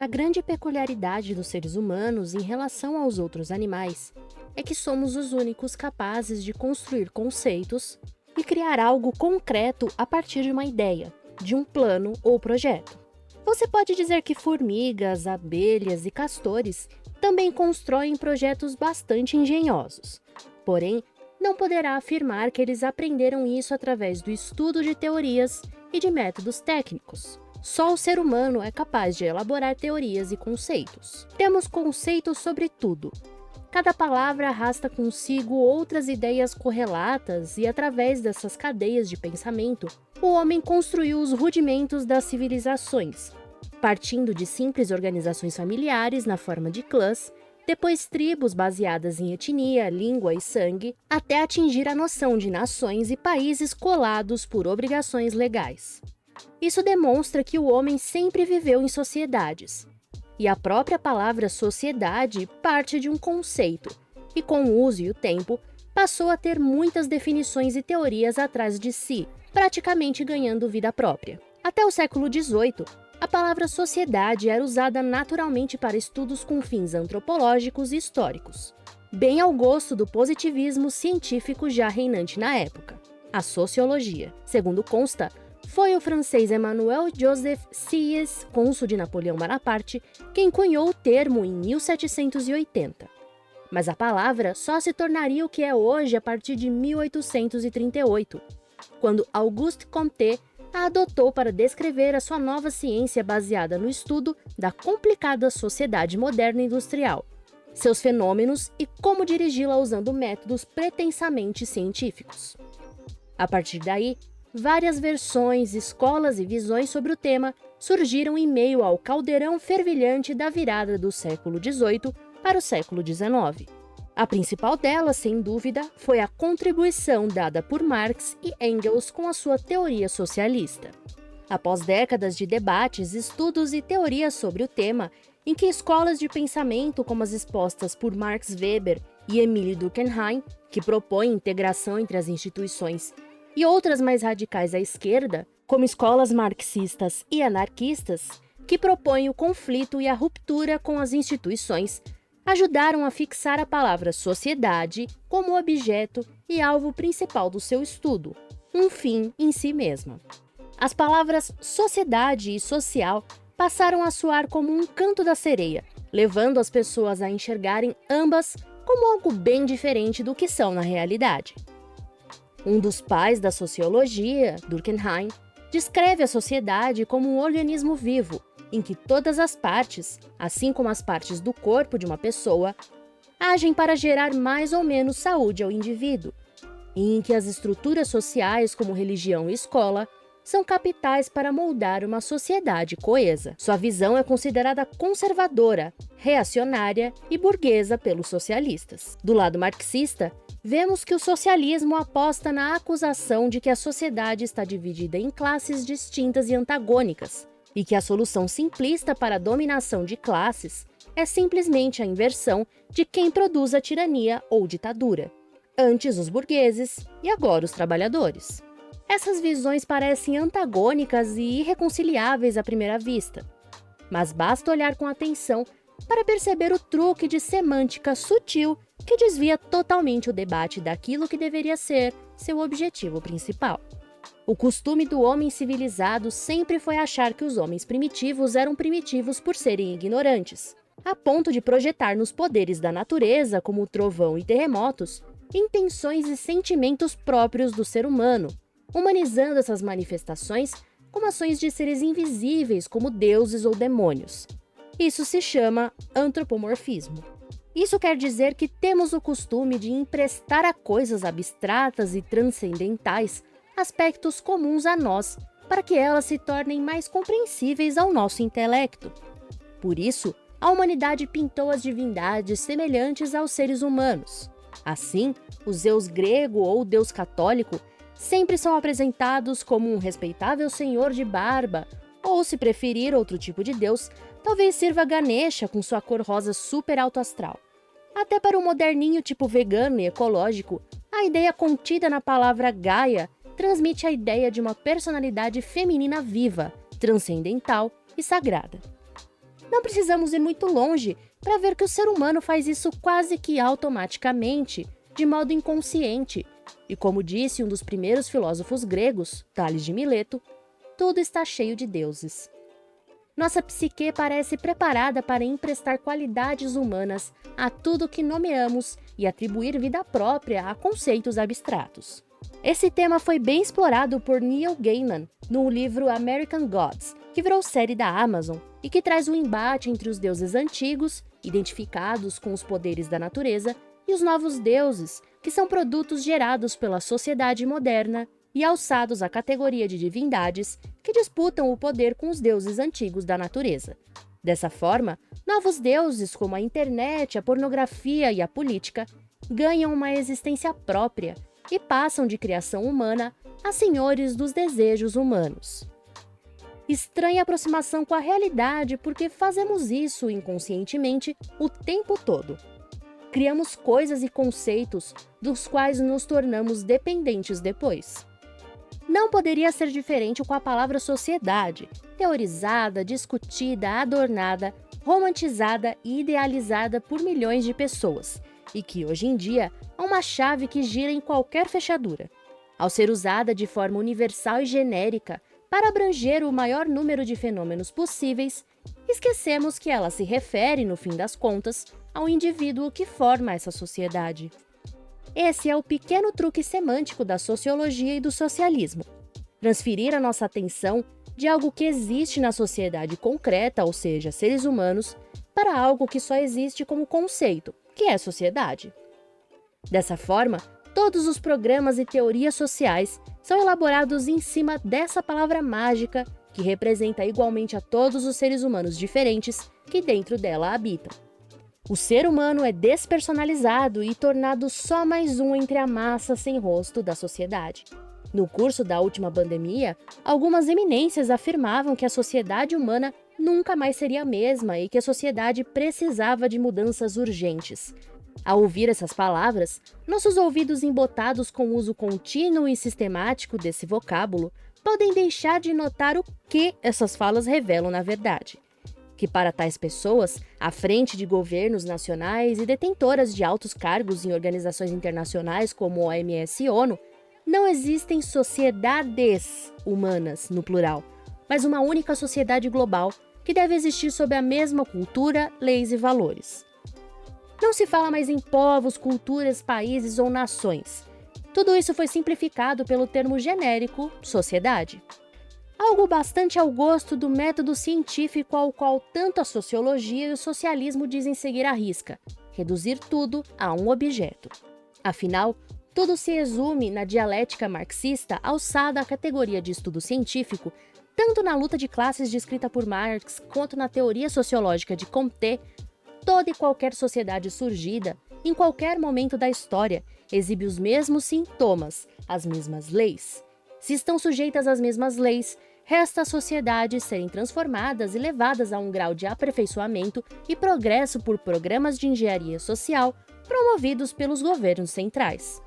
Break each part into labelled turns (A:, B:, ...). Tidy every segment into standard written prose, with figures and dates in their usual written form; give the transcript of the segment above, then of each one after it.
A: A grande peculiaridade dos seres humanos em relação aos outros animais é que somos os únicos capazes de construir conceitos e criar algo concreto a partir de uma ideia, de um plano ou projeto. Você pode dizer que formigas, abelhas e castores também constroem projetos bastante engenhosos. Porém, não poderá afirmar que eles aprenderam isso através do estudo de teorias e de métodos técnicos. Só o ser humano é capaz de elaborar teorias e conceitos. Temos conceitos sobre tudo. Cada palavra arrasta consigo outras ideias correlatas e, através dessas cadeias de pensamento, o homem construiu os rudimentos das civilizações, partindo de simples organizações familiares na forma de clãs, depois tribos baseadas em etnia, língua e sangue, até atingir a noção de nações e países colados por obrigações legais. Isso demonstra que o homem sempre viveu em sociedades. E a própria palavra sociedade parte de um conceito, e com o uso e o tempo, passou a ter muitas definições e teorias atrás de si, praticamente ganhando vida própria. Até o século XVIII, a palavra sociedade era usada naturalmente para estudos com fins antropológicos e históricos, bem ao gosto do positivismo científico já reinante na época. A sociologia, segundo consta, foi o francês Emmanuel Joseph Sieyès, cônsul de Napoleão Bonaparte, quem cunhou o termo em 1780. Mas a palavra só se tornaria o que é hoje a partir de 1838, quando Auguste Comte a adotou para descrever a sua nova ciência baseada no estudo da complicada sociedade moderna industrial, seus fenômenos e como dirigi-la usando métodos pretensamente científicos. A partir daí, várias versões, escolas e visões sobre o tema surgiram em meio ao caldeirão fervilhante da virada do século XVIII para o século XIX. A principal delas, sem dúvida, foi a contribuição dada por Marx e Engels com a sua teoria socialista. Após décadas de debates, estudos e teorias sobre o tema, em que escolas de pensamento como as expostas por Max Weber e Emile Durkheim, que propõem integração entre as instituições, e outras mais radicais à esquerda, como escolas marxistas e anarquistas, que propõem o conflito e a ruptura com as instituições, ajudaram a fixar a palavra sociedade como objeto e alvo principal do seu estudo, um fim em si mesma. As palavras sociedade e social passaram a soar como um canto da sereia, levando as pessoas a enxergarem ambas como algo bem diferente do que são na realidade. Um dos pais da sociologia, Durkheim, descreve a sociedade como um organismo vivo, em que todas as partes, assim como as partes do corpo de uma pessoa, agem para gerar mais ou menos saúde ao indivíduo, e em que as estruturas sociais, como religião e escola, são capitais para moldar uma sociedade coesa. Sua visão é considerada conservadora, reacionária e burguesa pelos socialistas. Do lado marxista, vemos que o socialismo aposta na acusação de que a sociedade está dividida em classes distintas e antagônicas, e que a solução simplista para a dominação de classes é simplesmente a inversão de quem produz a tirania ou ditadura, antes os burgueses e agora os trabalhadores. Essas visões parecem antagônicas e irreconciliáveis à primeira vista, mas basta olhar com atenção para perceber o truque de semântica sutil que desvia totalmente o debate daquilo que deveria ser seu objetivo principal. O costume do homem civilizado sempre foi achar que os homens primitivos eram primitivos por serem ignorantes, a ponto de projetar nos poderes da natureza, como o trovão e terremotos, intenções e sentimentos próprios do ser humano, humanizando essas manifestações como ações de seres invisíveis como deuses ou demônios. Isso se chama antropomorfismo. Isso quer dizer que temos o costume de emprestar a coisas abstratas e transcendentais aspectos comuns a nós, para que elas se tornem mais compreensíveis ao nosso intelecto. Por isso, a humanidade pintou as divindades semelhantes aos seres humanos. Assim, o Zeus grego ou Deus católico sempre são apresentados como um respeitável senhor de barba, ou, se preferir outro tipo de deus, talvez sirva Ganesha com sua cor rosa super alto astral. Até para o moderninho tipo vegano e ecológico, a ideia contida na palavra Gaia transmite a ideia de uma personalidade feminina viva, transcendental e sagrada. Não precisamos ir muito longe para ver que o ser humano faz isso quase que automaticamente, de modo inconsciente. E como disse um dos primeiros filósofos gregos, Tales de Mileto, tudo está cheio de deuses. Nossa psique parece preparada para emprestar qualidades humanas a tudo que nomeamos e atribuir vida própria a conceitos abstratos. Esse tema foi bem explorado por Neil Gaiman no livro American Gods, que virou série da Amazon e que traz um embate entre os deuses antigos, identificados com os poderes da natureza, e os novos deuses, que são produtos gerados pela sociedade moderna e alçados à categoria de divindades que disputam o poder com os deuses antigos da natureza. Dessa forma, novos deuses como a internet, a pornografia e a política ganham uma existência própria e passam de criação humana a senhores dos desejos humanos. Estranha aproximação com a realidade porque fazemos isso inconscientemente o tempo todo. Criamos coisas e conceitos dos quais nos tornamos dependentes depois. Não poderia ser diferente com a palavra sociedade, teorizada, discutida, adornada, romantizada e idealizada por milhões de pessoas, e que hoje em dia é uma chave que gira em qualquer fechadura. Ao ser usada de forma universal e genérica para abranger o maior número de fenômenos possíveis, esquecemos que ela se refere, no fim das contas, ao indivíduo que forma essa sociedade. Esse é o pequeno truque semântico da sociologia e do socialismo. Transferir a nossa atenção de algo que existe na sociedade concreta, ou seja, seres humanos, para algo que só existe como conceito, que é sociedade. Dessa forma, todos os programas e teorias sociais são elaborados em cima dessa palavra mágica que representa igualmente a todos os seres humanos diferentes que dentro dela habitam. O ser humano é despersonalizado e tornado só mais um entre a massa sem rosto da sociedade. No curso da última pandemia, algumas eminências afirmavam que a sociedade humana nunca mais seria a mesma e que a sociedade precisava de mudanças urgentes. Ao ouvir essas palavras, nossos ouvidos embotados com o uso contínuo e sistemático desse vocábulo podem deixar de notar o que essas falas revelam na verdade. Que para tais pessoas, à frente de governos nacionais e detentoras de altos cargos em organizações internacionais como OMS e ONU, não existem sociedades humanas, no plural, mas uma única sociedade global que deve existir sob a mesma cultura, leis e valores. Não se fala mais em povos, culturas, países ou nações. Tudo isso foi simplificado pelo termo genérico sociedade. Algo bastante ao gosto do método científico ao qual tanto a sociologia e o socialismo dizem seguir à risca: reduzir tudo a um objeto. Afinal, tudo se resume na dialética marxista alçada à categoria de estudo científico, tanto na luta de classes descrita por Marx quanto na teoria sociológica de Comte. Toda e qualquer sociedade surgida, em qualquer momento da história, exibe os mesmos sintomas, as mesmas leis. Se estão sujeitas às mesmas leis, resta às sociedades serem transformadas e levadas a um grau de aperfeiçoamento e progresso por programas de engenharia social promovidos pelos governos centrais.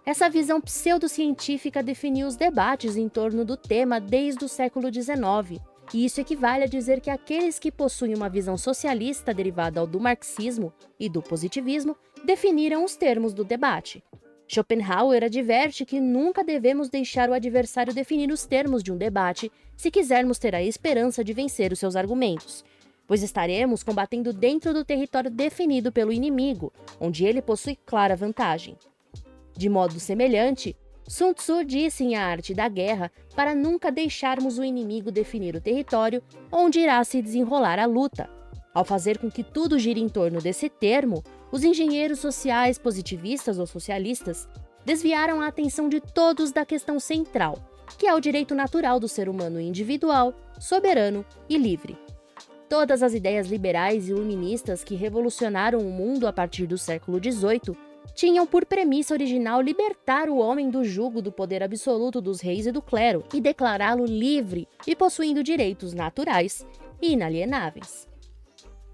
A: Essa visão pseudocientífica definiu os debates em torno do tema desde o século XIX, e isso equivale a dizer que aqueles que possuem uma visão socialista derivada do marxismo e do positivismo definiram os termos do debate. Schopenhauer adverte que nunca devemos deixar o adversário definir os termos de um debate se quisermos ter a esperança de vencer os seus argumentos, pois estaremos combatendo dentro do território definido pelo inimigo, onde ele possui clara vantagem. De modo semelhante, Sun Tzu disse em A Arte da Guerra para nunca deixarmos o inimigo definir o território onde irá se desenrolar a luta. Ao fazer com que tudo gire em torno desse termo, os engenheiros sociais positivistas ou socialistas desviaram a atenção de todos da questão central, que é o direito natural do ser humano individual, soberano e livre. Todas as ideias liberais e iluministas que revolucionaram o mundo a partir do século XVIII tinham por premissa original libertar o homem do jugo do poder absoluto dos reis e do clero e declará-lo livre e possuindo direitos naturais e inalienáveis.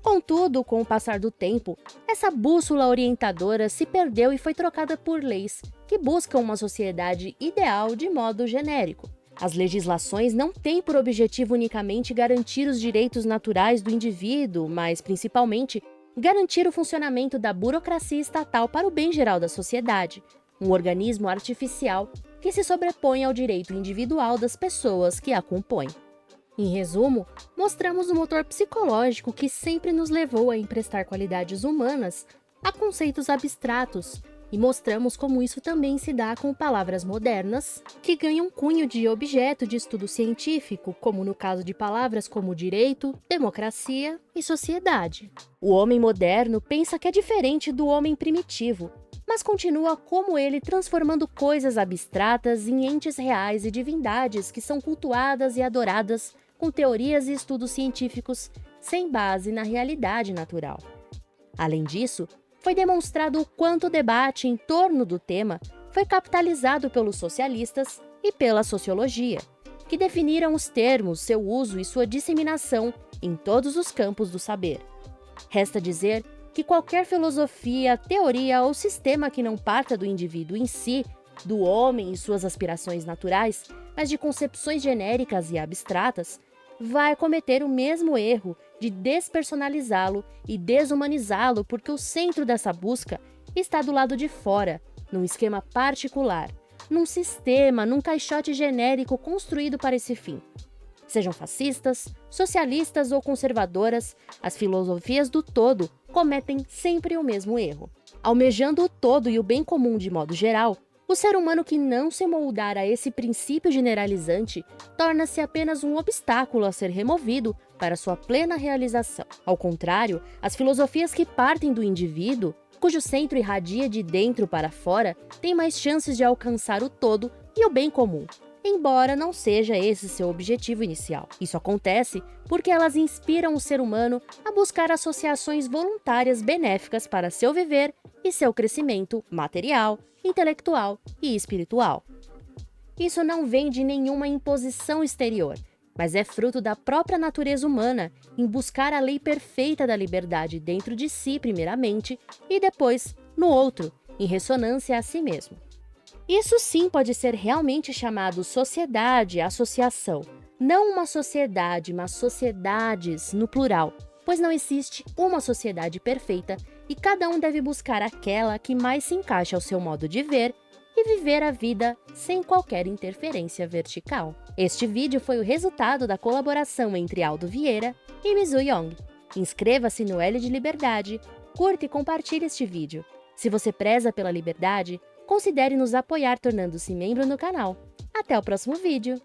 A: Contudo, com o passar do tempo, essa bússola orientadora se perdeu e foi trocada por leis que buscam uma sociedade ideal de modo genérico. As legislações não têm por objetivo unicamente garantir os direitos naturais do indivíduo, mas, principalmente, garantir o funcionamento da burocracia estatal para o bem geral da sociedade, um organismo artificial que se sobrepõe ao direito individual das pessoas que a compõem. Em resumo, mostramos o motor psicológico que sempre nos levou a emprestar qualidades humanas a conceitos abstratos, e mostramos como isso também se dá com palavras modernas, que ganham cunho de objeto de estudo científico, como no caso de palavras como direito, democracia e sociedade. O homem moderno pensa que é diferente do homem primitivo, mas continua como ele transformando coisas abstratas em entes reais e divindades que são cultuadas e adoradas com teorias e estudos científicos sem base na realidade natural. Além disso, foi demonstrado o quanto o debate em torno do tema foi capitalizado pelos socialistas e pela sociologia, que definiram os termos, seu uso e sua disseminação em todos os campos do saber. Resta dizer que qualquer filosofia, teoria ou sistema que não parta do indivíduo em si, do homem e suas aspirações naturais, mas de concepções genéricas e abstratas, vai cometer o mesmo erro de despersonalizá-lo e desumanizá-lo, porque o centro dessa busca está do lado de fora, num esquema particular, num sistema, num caixote genérico construído para esse fim. Sejam fascistas, socialistas ou conservadoras, as filosofias do todo cometem sempre o mesmo erro. Almejando o todo e o bem comum de modo geral, o ser humano que não se moldar a esse princípio generalizante torna-se apenas um obstáculo a ser removido para sua plena realização. Ao contrário, as filosofias que partem do indivíduo, cujo centro irradia de dentro para fora, têm mais chances de alcançar o todo e o bem comum, embora não seja esse seu objetivo inicial. Isso acontece porque elas inspiram o ser humano a buscar associações voluntárias benéficas para seu viver e seu crescimento material, intelectual e espiritual. Isso não vem de nenhuma imposição exterior, mas é fruto da própria natureza humana em buscar a lei perfeita da liberdade dentro de si primeiramente e depois no outro, em ressonância a si mesmo. Isso sim pode ser realmente chamado sociedade, associação. Não uma sociedade, mas sociedades no plural, pois não existe uma sociedade perfeita e cada um deve buscar aquela que mais se encaixa ao seu modo de ver e viver a vida sem qualquer interferência vertical. Este vídeo foi o resultado da colaboração entre Aldo Vieira e Mizu Yong. Inscreva-se no L de Liberdade, curta e compartilhe este vídeo. Se você preza pela liberdade, considere nos apoiar tornando-se membro no canal. Até o próximo vídeo!